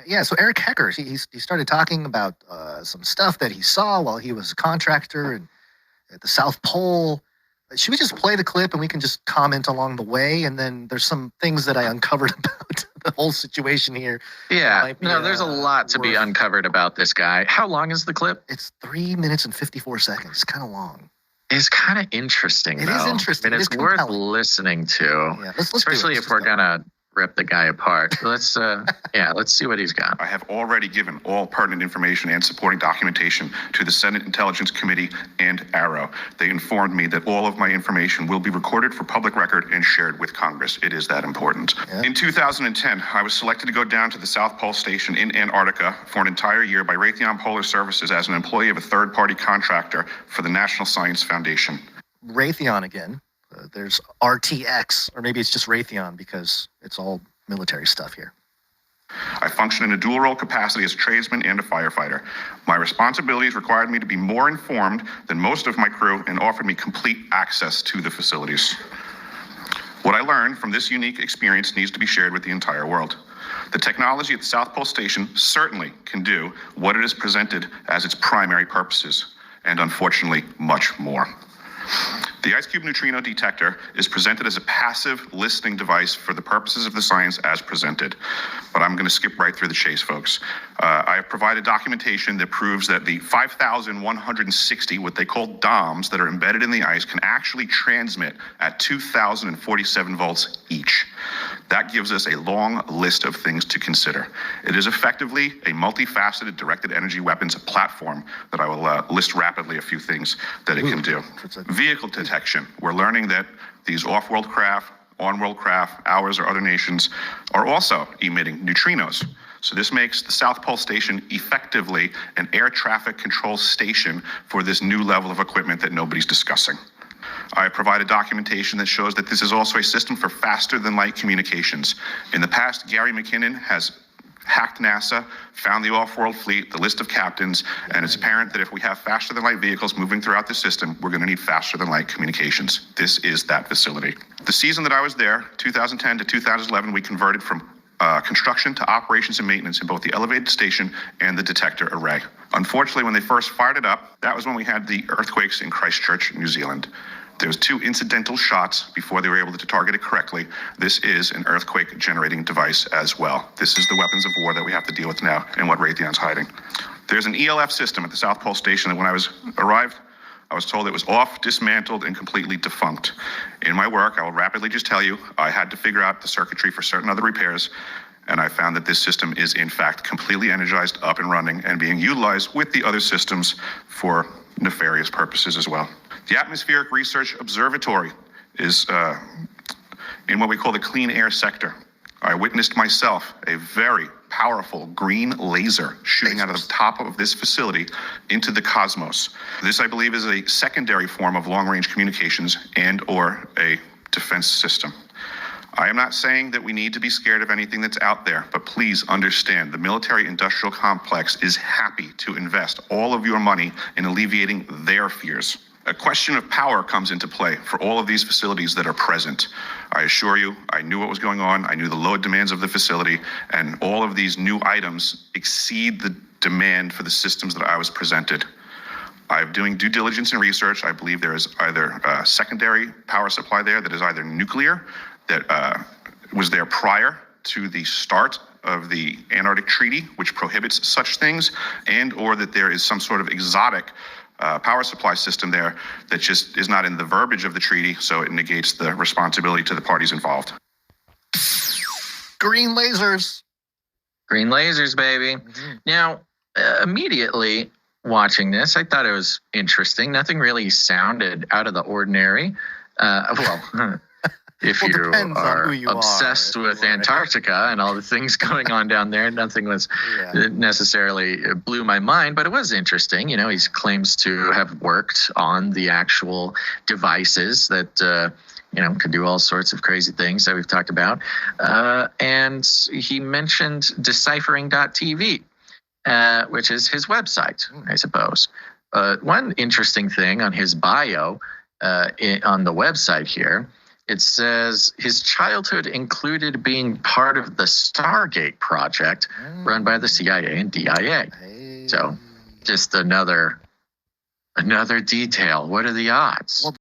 Yeah, so Eric Hecker, he started talking about some stuff that he saw while he was a contractor at the South Pole. Should we just play the clip and we can just comment along the way? And then there's some things that I uncovered about the whole situation here. Yeah, no, there's a lot to be uncovered about this guy. How long is the clip? It's 3 minutes and 54 seconds. It's kind of long. It's kind of interesting, It is interesting. And it's worth listening to, Yeah, let's especially if we're going to rip the guy apart. Let's see what he's got. I have already given all pertinent information and supporting documentation to the Senate Intelligence Committee and Arrow. They informed me that all of my information will be recorded for public record and shared with Congress. It is that important. Yeah. In 2010, I was selected to go down to the South Pole Station in Antarctica for an entire year by Raytheon Polar Services as an employee of a third-party contractor for the National Science Foundation. Raytheon again. There's RTX, or maybe it's just Raytheon because it's all military stuff here. I function in a dual role capacity as a tradesman and a firefighter. My responsibilities required me to be more informed than most of my crew and offered me complete access to the facilities. What I learned from this unique experience needs to be shared with the entire world. The technology at the South Pole Station certainly can do what it is presented as its primary purposes, and unfortunately, much more. The IceCube Neutrino Detector is presented as a passive listening device for the purposes of the science as presented. But I'm going to skip right through the chase, folks. I have provided documentation that proves that the 5,160, what they call DOMs, that are embedded in the ice can actually transmit at 2,047 volts each. That gives us a long list of things to consider. It is effectively a multifaceted directed energy weapons platform that I will list rapidly a few things that it can do. Vehicle detection. We're learning that these off-world craft, on-world craft, ours or other nations, are also emitting neutrinos. So this makes the South Pole Station effectively an air traffic control station for this new level of equipment that nobody's discussing. I provided documentation that shows that this is also a system for faster than light communications. In the past, Gary McKinnon has hacked NASA, found the off-world fleet, the list of captains, and it's apparent that if we have faster than light vehicles moving throughout the system, we're going to need faster than light communications. This is that facility. The season that I was there, 2010 to 2011, we converted from construction to operations and maintenance in both the elevated station and the detector array. Unfortunately, when they first fired it up, that was when we had the earthquakes in Christchurch, New Zealand. There was 2 incidental shots before they were able to target it correctly. This is an earthquake generating device as well. This is the weapons of war that we have to deal with now and what Raytheon's hiding. There's an ELF system at the South Pole Station that when I arrived, I was told it was off, dismantled, and completely defunct. In my work, I will rapidly just tell you, I had to figure out the circuitry for certain other repairs, and I found that this system is in fact completely energized, up and running, and being utilized with the other systems for nefarious purposes as well. The Atmospheric Research Observatory is in what we call the clean air sector. I witnessed myself a very powerful green laser shooting out of the top of this facility into the cosmos. This, I believe, is a secondary form of long-range communications and or a defense system. I am not saying that we need to be scared of anything that's out there, but please understand the military-industrial complex is happy to invest all of your money in alleviating their fears. A question of power comes into play for all of these facilities that are present. I assure you, I knew what was going on. I knew the load demands of the facility, and all of these new items exceed the demand for the systems that I was presented. I'm doing due diligence and research. I believe there is either a secondary power supply there that is either nuclear, that was there prior to the start of the Antarctic Treaty, which prohibits such things, and or that there is some sort of exotic power supply system there that just is not in the verbiage of the treaty, so it negates the responsibility to the parties involved. Green lasers. Green lasers, baby. Mm-hmm. Now, immediately watching this, I thought it was interesting. Nothing really sounded out of the ordinary. If you are obsessed with Antarctica and all the things going on down there, nothing was necessarily blew my mind, but it was interesting. You know, he claims to have worked on the actual devices that, could do all sorts of crazy things that we've talked about. And he mentioned deciphering.tv, which is his website, I suppose. One interesting thing on his bio on the website here, It says his childhood included being part of the Stargate project run by the CIA and DIA. Hey. So just another detail. What are the odds? Well,